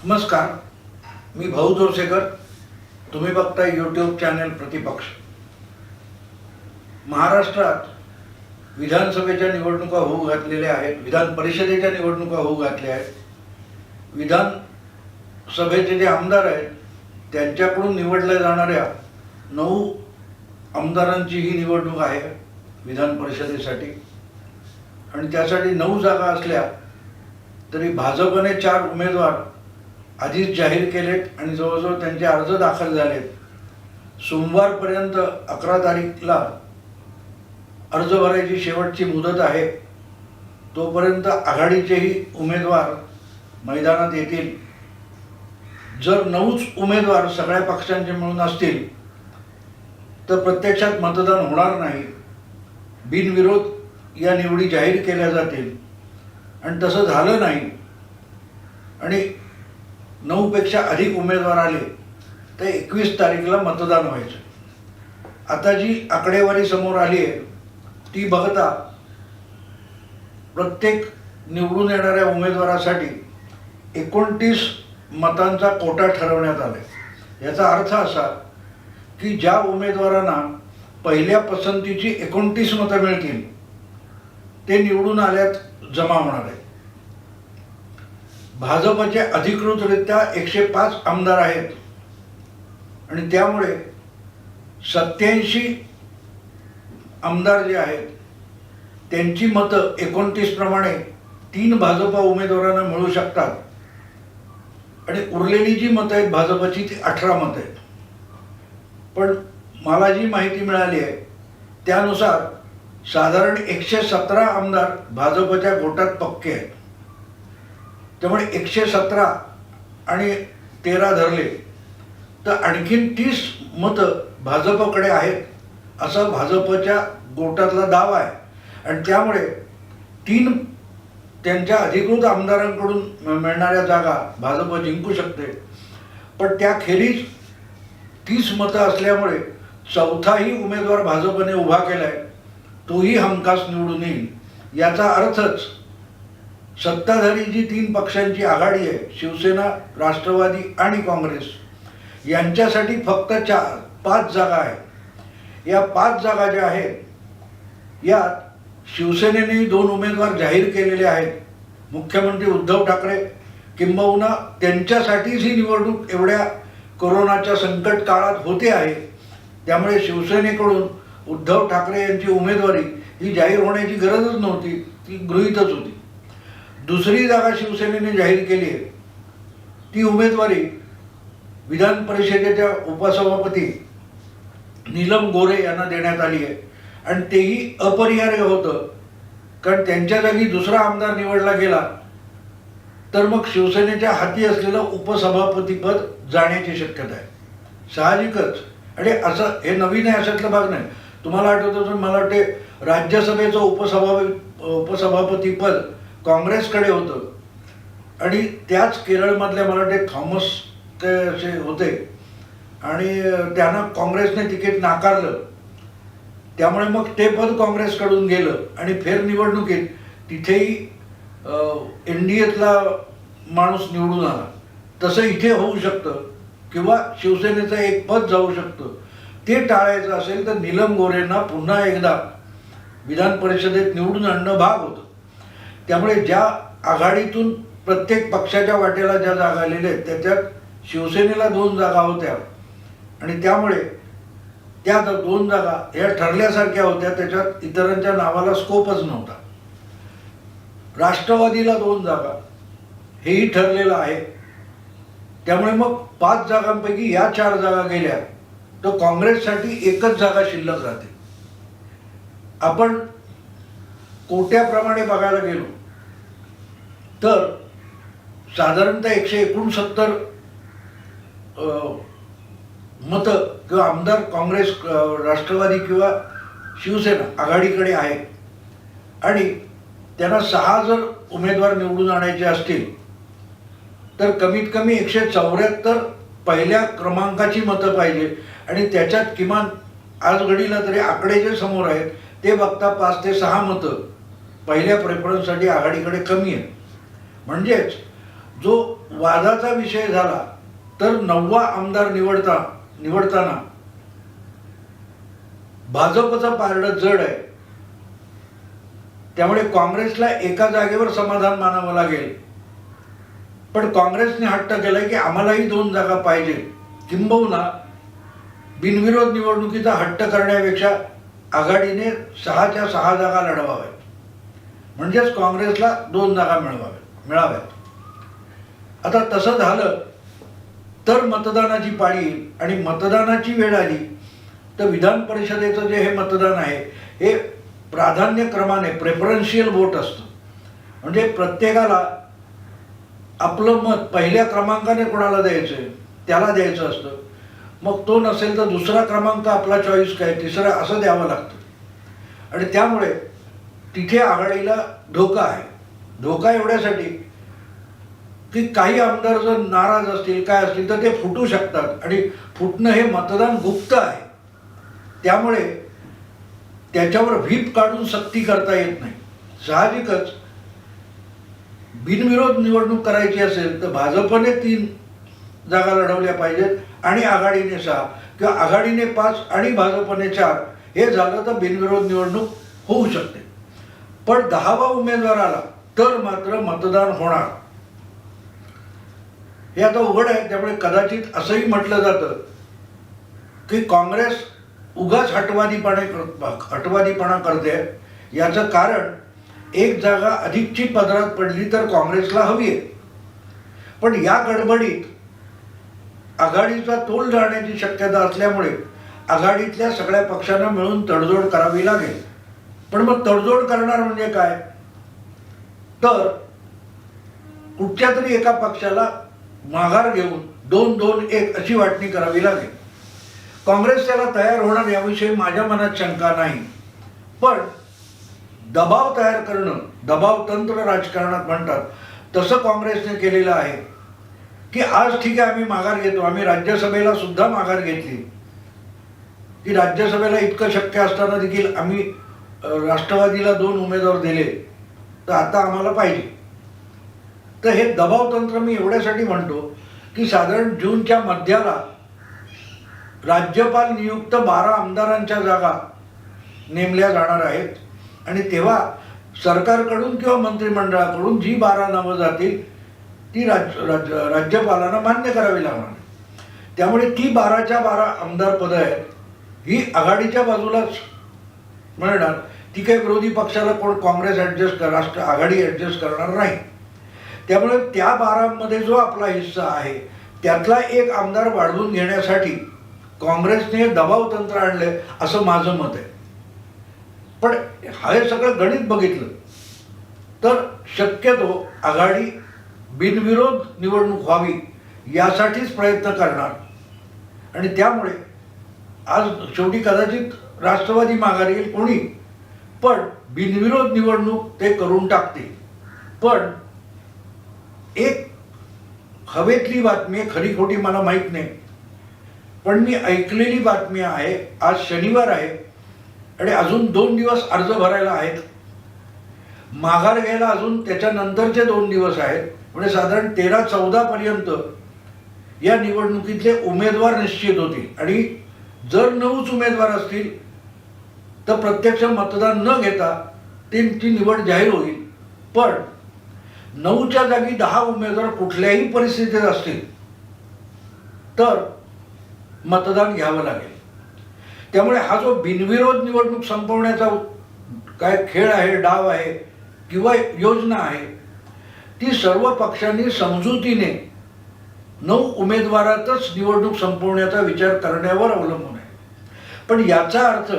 नमस्कार, मी भाऊ जोरसेकर. तुम्ही बघताय यूट्यूब चॅनल प्रतिपक्ष. महाराष्ट्रात विधानसभेच्या निवडणुका होऊ घातलेल्या आहेत, विधान परिषदेच्या निवडणुका होऊ घातल्या आहेत. विधानसभेचे जे आमदार आहेत त्यांच्याकडून निवडल्या जाणाऱ्या 9 आमदारांची ही निवडणूक आहे विधान परिषदेसाठी. आणि त्यासाठी 9 जागा असल्या तरी भाजपने 4 उमेदवार आधीच जाहीर केलेत आणि जवळजवळ त्यांचे अर्ज दाखल झालेत. सोमवारपर्यंत 11 तारीखला अर्ज भरायची शेवटची मुदत आहे. तोपर्यंत आघाडीचेही उमेदवार मैदानात येतील. जर 9च उमेदवार सगळ्या पक्षांचे मिळून असतील तर प्रत्यक्षात मतदान होणार नाही. बिनविरोध या निवडी जाहीर केल्या जातील. आणि तसं झालं नाही आणि 9 पेक्षा अधिक उमेदवार आले तर 21 तारीखला मतदान व्हायचं. आता जी आकडेवारी समोर आली आहे ती बघता प्रत्येक निवडून येणाऱ्या उमेदवारासाठी 29 मतांचा कोटा ठरवण्यात आला आहे. याचा अर्थ असा की ज्या उमेदवारांना पहिल्या पसंतीची 29 मतं मिळतील ते निवडून आल्यात जमा होणार आहे. भाजपचे अधिकृतरित्या 105 आमदार आहेत आणि त्यामुळे 87 आमदार जे आहेत त्यांची मतं 29 प्रमाणे 3 भाजप उमेदवारांना मिळू शकतात आणि उरलेली जी मतं आहेत भाजपची ती 18 मतं आहेत. पण मला जी माहिती मिळाली आहे त्यानुसार साधारण 117 आमदार भाजपच्या गोटात पक्के आहेत. त्यामुळे 117 आणि 13 धरले तर आणखीन 30 मतं भाजपकडे आहेत असा भाजपच्या गोटातला दावा आहे. आणि त्यामुळे 3 त्यांच्या अधिकृत आमदारांकडून मिळणाऱ्या जागा भाजप जिंकू शकते. पण त्याखेरीज 30 मतं असल्यामुळे 4थाही उमेदवार भाजपने उभा केला आहे तोही हमखास निवडून येईल. याचा अर्थच सत्ताधारी जी 3 पक्षांची आघाडी आहे शिवसेना, राष्ट्रवादी आणि काँग्रेस यांच्यासाठी फक्त 5 जागा आहेत. या 5 जागा ज्या आहेत यात शिवसेनेने 2 उमेदवार जाहीर केलेले आहेत. मुख्यमंत्री उद्धव ठाकरे किंबहुना त्यांच्यासाठीच ही निवडणूक एवढ्या कोरोनाच्या संकट काळात होते आहे. त्यामुळे शिवसेनेकडून उद्धव ठाकरे यांची उमेदवारी ही जाहीर होण्याची गरजच नव्हती, ती गृहीतच होती. दुसरी जागा शिवसेनेने जाहीर केली आहे ती उमेदवारी विधान परिषदेच्या उपसभापती नीलम गोरे यांना देण्यात आली आहे. आणि तेही अपरिहार्य होतं कारण त्यांच्या जागी दुसरा आमदार निवडला गेला तर मग शिवसेनेच्या हाती असलेलं उपसभापतीपद जाण्याची शक्यता आहे. साहजिकच. आणि असं हे नवीन आहे अशातला भाग नाही. तुम्हाला आठवतं तर मला वाटते राज्यसभेचं उपसभापतीपद काँग्रेसकडे होतं आणि त्याच केरळमधल्या मला वाटते थॉमस ते असे होते आणि त्यांना काँग्रेसने तिकीट नाकारलं. त्यामुळे मग ते पद काँग्रेसकडून गेलं आणि फेरनिवडणुकीत तिथेही NDAतला माणूस निवडून आला. तसं इथे होऊ शकतं किंवा शिवसेनेचं एक पद जाऊ शकतं. ते टाळायचं असेल तर नीलम गोरेंना पुन्हा एकदा विधान परिषदेत निवडून आणणं भाग होतं. त्यामुळे ज्या आघाडीतून प्रत्येक पक्षाच्या वाटेला ज्या जागा आलेल्या आहेत त्याच्यात शिवसेनेला 2 जागा होत्या आणि त्यामुळे त्या 2 जागा ह्या ठरल्यासारख्या होत्या. त्याच्यात इतरांच्या नावाला स्कोपच नव्हता. राष्ट्रवादीला 2 जागा हेही ठरलेलं आहे. त्यामुळे मग 5 जागांपैकी या 4 जागा गेल्या तर काँग्रेससाठी एकच जागा शिल्लक राहते. आपण कोट्याप्रमाणे बघायला गेलो तर साधारणतः 169 मतं किंवा आमदार काँग्रेस, राष्ट्रवादी किंवा शिवसेना आघाडीकडे आहे. आणि त्यांना 6 जर उमेदवार निवडून आणायचे असतील तर कमीत कमी 174 पहिल्या क्रमांकाची मतं पाहिजे. आणि त्याच्यात किमान आज घडीला तरी आकडे जे समोर आहेत ते बघता 5 ते 6 मतं पहिल्या प्रेफरन्ससाठी आघाडीकडे कमी आहे. म्हणजेच जो वादाचा विषय झाला तर 9वा आमदार निवडताना भाजपचं पारडं जड आहे. त्यामुळे काँग्रेसला एका जागेवर समाधान मानावं लागेल. पण काँग्रेसने हट्ट केलाय की आम्हालाही 2 जागा पाहिजे. किंबहुना बिनविरोध निवडणुकीचा हट्ट करण्यापेक्षा आघाडीने 6च्या 6 जागा लढवाव्यात, म्हणजेच काँग्रेसला 2 जागा मिळाव्यात. आता तसं झालं तर मतदानाची पाळी येईल आणि मतदानाची वेळ आली तर विधान परिषदेचं जे हे मतदान आहे हे प्राधान्यक्रमाने प्रेफरन्शियल वोट असतं. म्हणजे प्रत्येकाला आपलं मत पहिल्या क्रमांकाने कोणाला द्यायचं त्याला द्यायचं असतं. मग तो नसेल तर दुसरा क्रमांक आपला चॉईस काय, तिसरा असं द्यावं लागतं. आणि त्यामुळे तिथे आघाडीला धोका आहे. धोका एवढ्यासाठी की काही आमदार जर नाराज असतील काय असतील तर ते फुटू शकतात आणि फुटणं हे मतदान गुप्त आहे. त्यामुळे त्याच्यावर व्हीप काढून सक्ती करता येत नाही. साहजिकच बिनविरोध निवडणूक करायची असेल तर भाजपने 3 जागा लढवल्या पाहिजेत आणि आघाडीने 6 किंवा आघाडीने 5 आणि भाजपने 4. हे झालं तर बिनविरोध निवडणूक होऊ शकते. पण 10वा उमेदवार आला तर मात्र मतदान होणार हे आता उघड आहे. त्यामुळे कदाचित असंही म्हटलं जातं की काँग्रेस उगाच हटवादीपणा करते. याचं कारण एक जागा अधिकची पदरात पडली तर काँग्रेसला हवी आहे. पण या गडबडीत आघाडीचा तोल जाण्याची शक्यता असल्यामुळे आघाडीतल्या सगळ्या पक्षांना मिळून तडजोड करावी लागेल. पण मग तडजोड करणार म्हणजे काय, तर कुठच्या तरी एका पक्षाला माघार घेऊन 2-2-1 अशी वाटणी करावी लागेल. काँग्रेस त्याला तयार होणार याविषयी माझ्या मनात शंका नाही. पण दबाव तयार करणं, दबाव तंत्र राजकारणात म्हणतात, तसं काँग्रेसने केलेलं आहे की आज ठीक आहे आम्ही माघार घेतो. आम्ही राज्यसभेला सुद्धा माघार घेतली की राज्यसभेला इतकं शक्य असताना देखील आम्ही राष्ट्रवादीला 2 उमेदवार दिले तर आता आम्हाला पाहिजे. तर हे दबाव तंत्र मी एवढ्यासाठी म्हणतो की साधारण जूनच्या मध्याला राज्यपाल नियुक्त 12 आमदारांच्या जागा नेमल्या जाणार आहेत आणि तेव्हा सरकारकडून किंवा मंत्रिमंडळाकडून जी 12 नावं जातील ती राज्यपालांना मान्य करावी लागणार. त्यामुळे ती 12च्या 12 आमदार पदं आहेत ही आघाडीच्या बाजूलाच मिळणार. ती काही विरोधी पक्षाला कोण काँग्रेस राष्ट्र आघाडी ॲडजस्ट करणार नाही. त्यामुळे त्या 12मध्ये जो आपला हिस्सा आहे त्यातला एक आमदार वाढवून घेण्यासाठी काँग्रेसने दबाव तंत्र आणले असं माझं मत आहे. पण हे सगळं गणित बघितलं तर शक्यतो आघाडी बिनविरोध निवडणूक व्हावी यासाठीच प्रयत्न करणार. आणि त्यामुळे आज शेवटी कदाचित राष्ट्रवादी माघारी येईल कोणी, पण बिनविरोध निवडणूक ते करून टाकते. पण एक हवेतली बातमी आहे, खरी खोटी मला माहीत नाही, पण मी ऐकलेली बातमी आहे. आज शनिवार आहे आणि अजून 2 दिवस अर्ज भरायला आहेत. माघार घ्यायला अजून त्याच्यानंतरचे 2 दिवस आहेत. म्हणजे साधारण 13-14 पर्यंत या निवडणुकीतले उमेदवार निश्चित होतील. आणि जर 9च उमेदवार असतील तर प्रत्यक्ष मतदान न घेता ती निवड जाहीर होईल. पण 9च्या जागी 10 उमेदवार कुठल्याही परिस्थितीत असतील तर मतदान घ्यावं लागेल. त्यामुळे हा जो बिनविरोध निवडणूक संपवण्याचा काय खेळ आहे, डाव आहे किंवा योजना आहे, ती सर्व पक्षांनी समजुतीने 9 उमेदवारातच निवडणूक संपवण्याचा विचार करण्यावर अवलंबून आहे. पण याचा अर्थ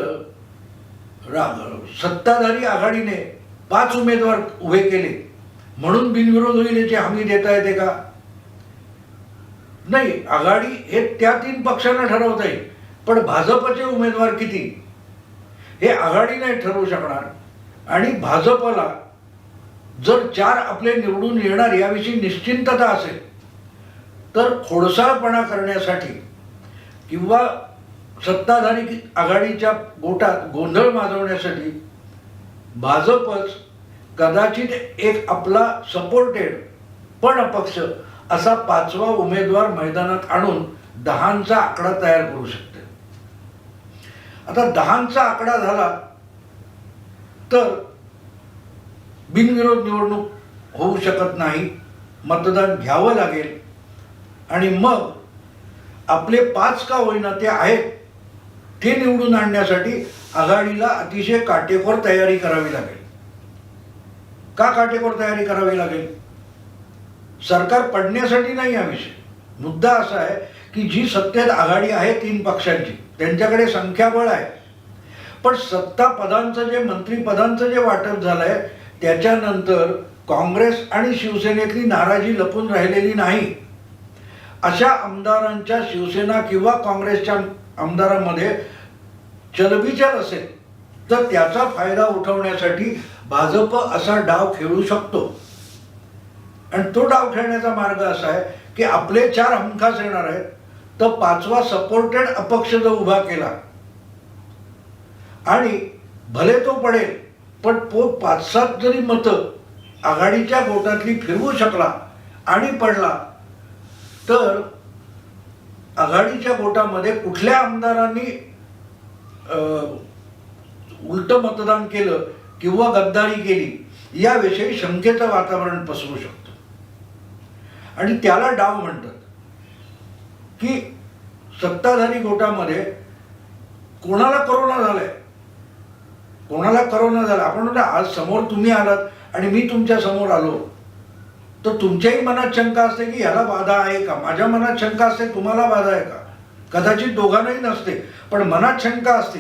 सत्ताधारी आघाडीने 5 उमेदवार उभे केले म्हणून बिनविरोध होईल याची हमी देता येते का? नाही. आघाडी हे त्या 3 पक्षांना ठरवता येईल, पण भाजपचे उमेदवार किती हे आघाडी नाही ठरवू शकणार. आणि भाजपला जर 4 आपले निवडून येणार याविषयी निश्चिंतता असेल तर खोडसाळपणा करण्यासाठी किंवा सत्ताधारी आघाडीच्या गोटात गोंधळ माजवण्यासाठी भाजपच कदाचित एक आपला सपोर्टेड पण अपक्ष असा 5वा उमेदवार मैदानात आणून 10चा आकडा तयार करू शकते. आता 10चा आकडा झाला तर बिनविरोध निवडणूक होऊ शकत नाही, मतदान घ्यावं लागेल आणि मग आपले 5 का होईना ते आहेत ते निवडून आणण्यासाठी आघाडीला अतिशय काटेकोर तयारी करावी लागेल. का काटेकोर तयारी करावी लागेल? सरकार पडण्यासाठी नाही हा विषय. मुद्दा असा आहे की जी सत्तेत आघाडी आहे 3 पक्षांची, त्यांच्याकडे संख्याबळ आहे, पण सत्ता पदांचं जे मंत्रिपदांचं जे वाटप झालंय त्याच्यानंतर काँग्रेस आणि शिवसेनेतली नाराजी लपून राहिलेली नाही. अशा आमदारांच्या शिवसेना किंवा काँग्रेसच्या आमदारांमध्ये चलबिचल असेल तर त्याचा फायदा उठवण्यासाठी भाजप असा डाव खेळू शकतो. आणि तो डाव खेळण्याचा मार्ग असा आहे की आपले 4 हमखास येणार आहेत, तर 5वा सपोर्टेड अपक्ष जर उभा केला आणि भले तो पडेल पण 5-7 जरी मतं आघाडीच्या गोटातली फिरवू शकला आणि पडला तर आघाडीच्या गोटामध्ये कुठल्या आमदारांनी उलट मतदान केलं किंवा गद्दारी केली याविषयी शंकेचं वातावरण पसरू शकतं. आणि त्याला डाव म्हणतात की सत्ताधारी गोटामध्ये कोणाला कोरोना झालाय, कोणाला कोरोना झाला. आपण म्हणतो आज समोर तुम्ही आलात आणि मी तुमच्या समोर आलो तर तुमच्याही मनात शंका असते की याला बाधा आहे का, माझ्या मनात शंका असते तुम्हाला बाधा आहे का, कदाचित दोघांनाही नसते पण मनात शंका असते.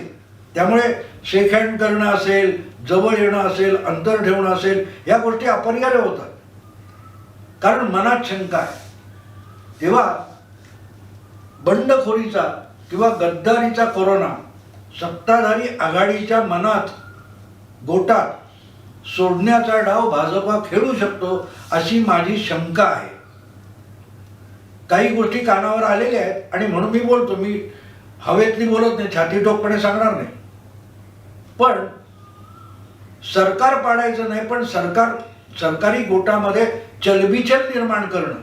त्यामुळे शेक हँड करणं असेल, जवळ येणं असेल, अंतर ठेवणं असेल, या गोष्टी अपरिहार्य होतात कारण मनात शंका आहे. तेव्हा बंडखोरीचा किंवा गद्दारीचा कोरोना सत्ताधारी आघाडीच्या मनात गोटात सोडण्याचा डाव भाजपा खेळू शकतो अशी माझी शंका आहे. काही गोष्टी कानावर आलेल्या आहेत आणि म्हणून मी बोलतो. मी हवेतली बोलत नाही, छाती ठोकपणे सांगणार नाही. पण सरकार पाडायचं नाही, पण सरकारी गोटामध्ये चलबिचल निर्माण करणं,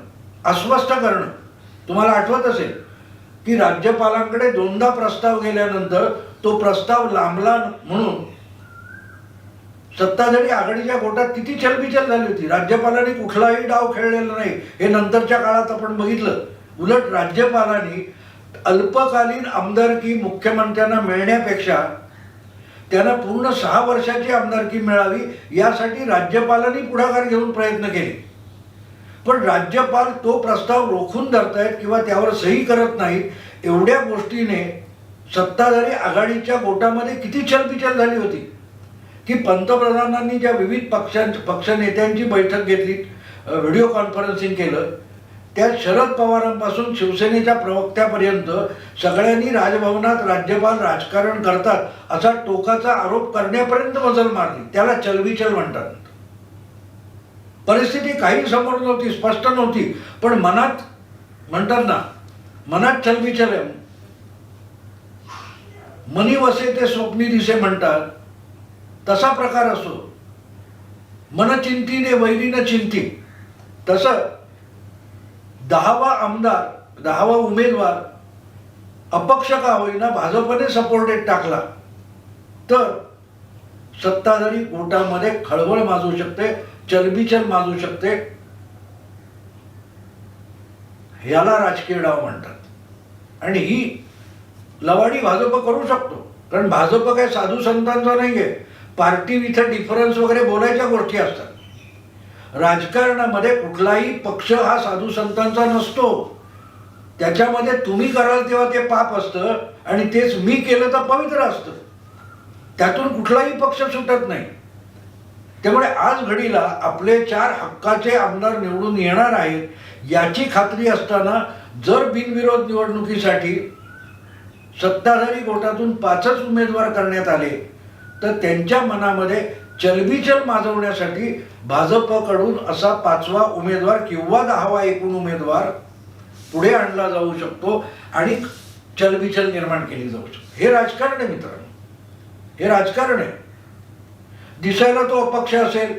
अस्वस्थ करणं. तुम्हाला आठवत असेल की राज्यपालांकडे 2दा प्रस्ताव गेल्यानंतर तो प्रस्ताव लांबला म्हणून सत्ताधारी आघाडीच्या गोटात किती चलबिचल झाली होती. राज्यपालांनी कुठलाही डाव खेळलेला नाही, हे नंतरच्या काळात आपण बघितलं. उलट राज्यपालांनी अल्पकालीन आमदारकी मुख्यमंत्र्यांना मिळण्यापेक्षा त्यांना पूर्ण 6 वर्षाची आमदारकी मिळावी यासाठी राज्यपालांनी पुढाकार घेऊन प्रयत्न केले. पण राज्यपाल तो प्रस्ताव रोखून धरतायत किंवा त्यावर सही करत नाहीत. एवढ्या गोष्टीने सत्ताधारी आघाडीच्या गोटामध्ये किती चलबिचल झाली होती की पंतप्रधानांनी ज्या विविध पक्षनेत्यांची बैठक घेतली, व्हिडिओ कॉन्फरन्सिंग केलं, त्यात शरद पवारांपासून शिवसेनेच्या प्रवक्त्यापर्यंत सगळ्यांनी राजभवनात राज्यपाल राजकारण करतात असा टोकाचा आरोप करण्यापर्यंत मजल मारली. त्याला चलबिचल म्हणतात. परिस्थिती काही समोर नव्हती, स्पष्ट नव्हती, पण मनात म्हणतात ना, मनात चलबिचल आहे. मनी वसे ते स्वप्नी दिसे म्हणतात, तसा प्रकार असो. मन चिंतीने वैरीनं चिंती. तसं 10वा आमदार, 10वा उमेदवार अपक्ष का होईना भाजपने सपोर्टेड टाकला तर सत्ताधारी गोटामध्ये खळबळ माजू शकते, चलबिचल माजू शकते. याला राजकीय डाव म्हणतात. आणि ही लवाडी भाजप करू शकतो कारण भाजप काय साधू संतांचा नाहीये. पार्टी विथ डिफरन्स वगैरे बोलायच्या गोष्टी असतात. राजकारणामध्ये कुठलाही पक्ष हा साधू संतांचा नसतो. त्याच्यामध्ये तुम्ही कराल तेव्हा ते पाप असतं आणि तेच मी केलं तर पवित्र असतं. त्यातून कुठलाही पक्ष सुटत नाही. त्यामुळे आज घडीला आपले 4 हक्काचे आमदार निवडून येणार आहेत याची खात्री असताना जर बिनविरोध निवडणुकीसाठी सत्ताधारी गोटातून 5च उमेदवार करण्यात आले तर त्यांच्या मनामध्ये चलबिचल माजवण्यासाठी भाजपकडून असा 5वा उमेदवार किंवा 10वा एकूण उमेदवार पुढे आणला जाऊ शकतो आणि चलबिचल निर्माण केली जाऊ शकते. हे राजकारण आहे मित्रांनो, हे राजकारण आहे. दिसायला तो अपक्ष असेल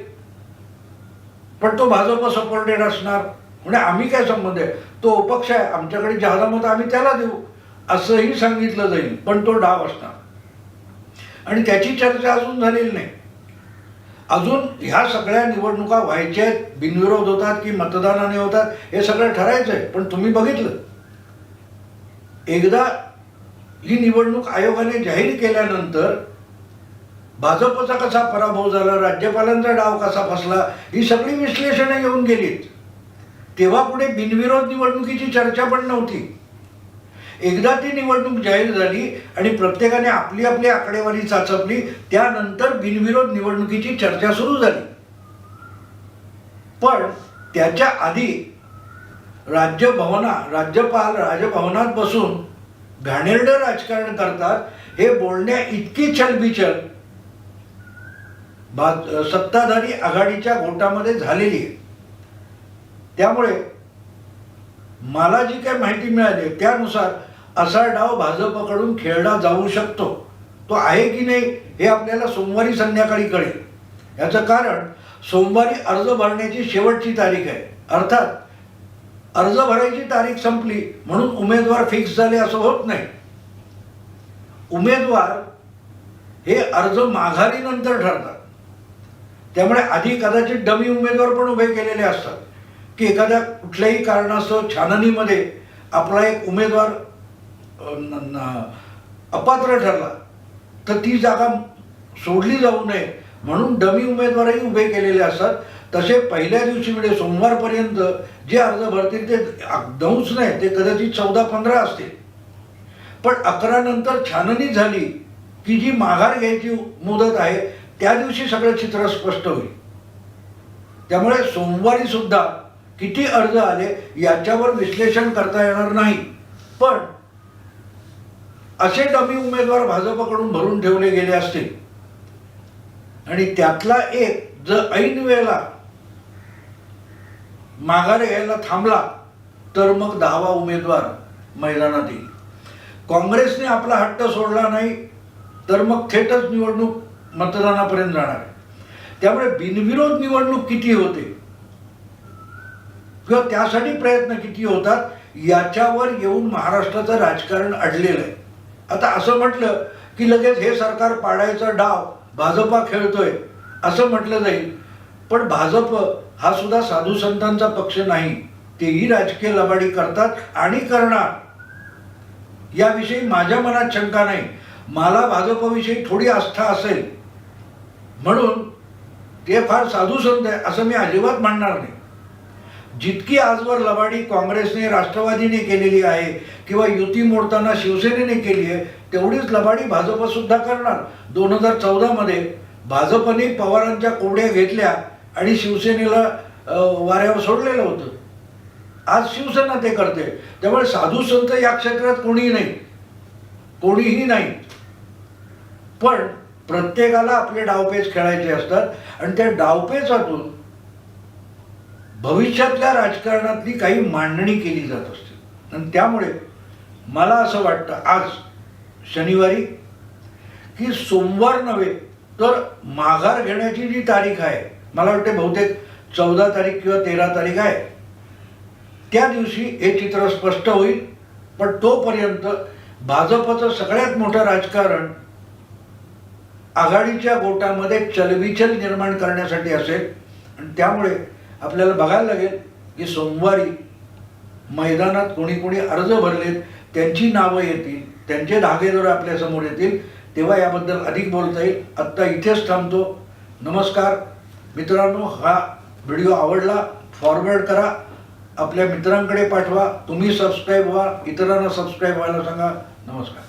पण तो भाजप सपोर्टेड असणार, म्हणजे आम्ही काय संबंध आहे, तो अपक्ष आहे, आमच्याकडे ज्यादा मत आम्ही त्याला देऊ असंही सांगितलं जाईल. पण तो डाव असणार आणि त्याची चर्चा अजून झालेली नाही. अजून ह्या सगळ्या निवडणुका व्हायच्या आहेत, बिनविरोध होतात की मतदानाने होतात हे सगळं ठरायचं आहे. पण तुम्ही बघितलं, एकदा ही निवडणूक आयोगाने जाहीर केल्यानंतर भाजपचा कसा पराभव झाला, राज्यपालांचा डाव कसा फसला, ही सगळी विश्लेषणं येऊन गेलीत. तेव्हा पुढे बिनविरोध निवडणुकीची चर्चा पण नव्हती. एकदा ती निवडणूक जाहीर झाली आणि प्रत्येकाने आपली आपली आकडेवारी चाचपली, त्यानंतर बिनविरोध निवडणुकीची चर्चा सुरू झाली. पण त्याच्या आधी राज्यपाल राजभवनात बसून घाणेरडं राजकारण करतात हे बोलण्या इतकी चलबिचल सत्ताधारी आघाडीच्या गोटामध्ये झालेली आहे. त्यामुळे मला जी काही माहिती मिळाली त्यानुसार असा डाव भाजपकडून खेळला जाऊ शकतो. तो आहे की नाही हे आपल्याला सोमवारी संध्याकाळी कळेल. याचं कारण सोमवारी अर्ज भरण्याची शेवटची तारीख आहे. अर्थात अर्ज भरायची तारीख संपली म्हणून उमेदवार फिक्स झाले असं होत नाही. उमेदवार हे अर्ज माघारीनंतर ठरतात. त्यामुळे आधी कदाचित डमी उमेदवार पण उभे केलेले असतात की एखाद्या कुठल्याही कारणास्तव छाननीमध्ये आपला एक उमेदवार अपात्र ठरला तर ती जागा सोडली जाऊ नये म्हणून डमी उमेदवारही उभे केलेले असतात. तसे पहिल्या दिवशी म्हणजे सोमवारपर्यंत जे अर्ज भरतील ते 9च नाही, ते कदाचित 14-15 असतील. पण 11 नंतर छाननी झाली की जी माघार घ्यायची मुदत आहे त्या दिवशी सगळं चित्र स्पष्ट होईल. त्यामुळे सोमवारी सुद्धा किती अर्ज आले याच्यावर विश्लेषण करता येणार नाही. पण असे डमी उमेदवार भाजपकडून भरून ठेवले गेले असतील आणि त्यातला एक जर ऐन वेळेला माघार घ्यायला थांबला तर मग 10वा उमेदवार मैदानात येईल. काँग्रेसने आपला हट्ट सोडला नाही तर मग थेटच निवडणूक मतदानापर्यंत जाणार आहे. त्यामुळे बिनविरोध निवडणूक किती होते किंवा त्यासाठी प्रयत्न किती होतात याच्यावर येऊन महाराष्ट्राचं राजकारण अडलेलं आहे. आता असं म्हटलं की लगेच हे सरकार पाडायचा डाव भाजपा खेळतोय असं म्हटलं जाईल. पण भाजप हा सुद्धा साधू संतांचा पक्ष नाही. तेही राजकीय लबाडी करतात आणि करणार, याविषयी माझ्या मनात शंका नाही. मला भाजपविषयी थोडी आस्था असेल म्हणून ते फार साधू संत आहे असं मी अजिबात म्हणणार नाही. जितकी आजवर लबाडी काँग्रेसने राष्ट्रवादीने केलेली आहे किंवा युती मोडताना शिवसेनेने केली आहे तेवढीच लबाडी भाजप सुद्धा करणार. 2014 मध्ये भाजपने पवारांच्या कोड्या घेतल्या आणि शिवसेनेला वाऱ्यावर सोडलेलं होतं. आज शिवसेना ते करते. त्यामुळे साधू संत या क्षेत्रात कोणीही नाही. पण प्रत्येकाला आपले डावपेच खेळायचे असतात आणि त्या डावपेचातून भविष्यातल्या राजकारणातली काही मांडणी केली जात असते. आणि त्यामुळे मला असं वाटतं आज शनिवारी की सोमवार नव्हे तर माघार घेण्याची जी तारीख आहे, मला वाटते बहुतेक 14 तारीख किंवा 13 तारीख आहे, त्या दिवशी हे चित्र स्पष्ट होईल. पण तोपर्यंत भाजपचं सगळ्यात मोठं राजकारण आघाडीच्या गोटामध्ये चलबिचल निर्माण करण्यासाठी असेल. आणि त्यामुळे आपल्याला बघायला लागेल की सोमवारी मैदानात कोणी कोणी अर्ज भरलेत त्यांची नावं येतील, त्यांचे धागेदोरे आपल्यासमोर येतील, तेव्हा याबद्दल अधिक बोलता येईल. आत्ता इथेच थांबतो. नमस्कार मित्रांनो. हा व्हिडिओ आवडला फॉरवर्ड करा, आपल्या मित्रांकडे पाठवा, तुम्ही सबस्क्राईब व्हा, इतरांना सबस्क्राईब व्हायला सांगा. नमस्कार.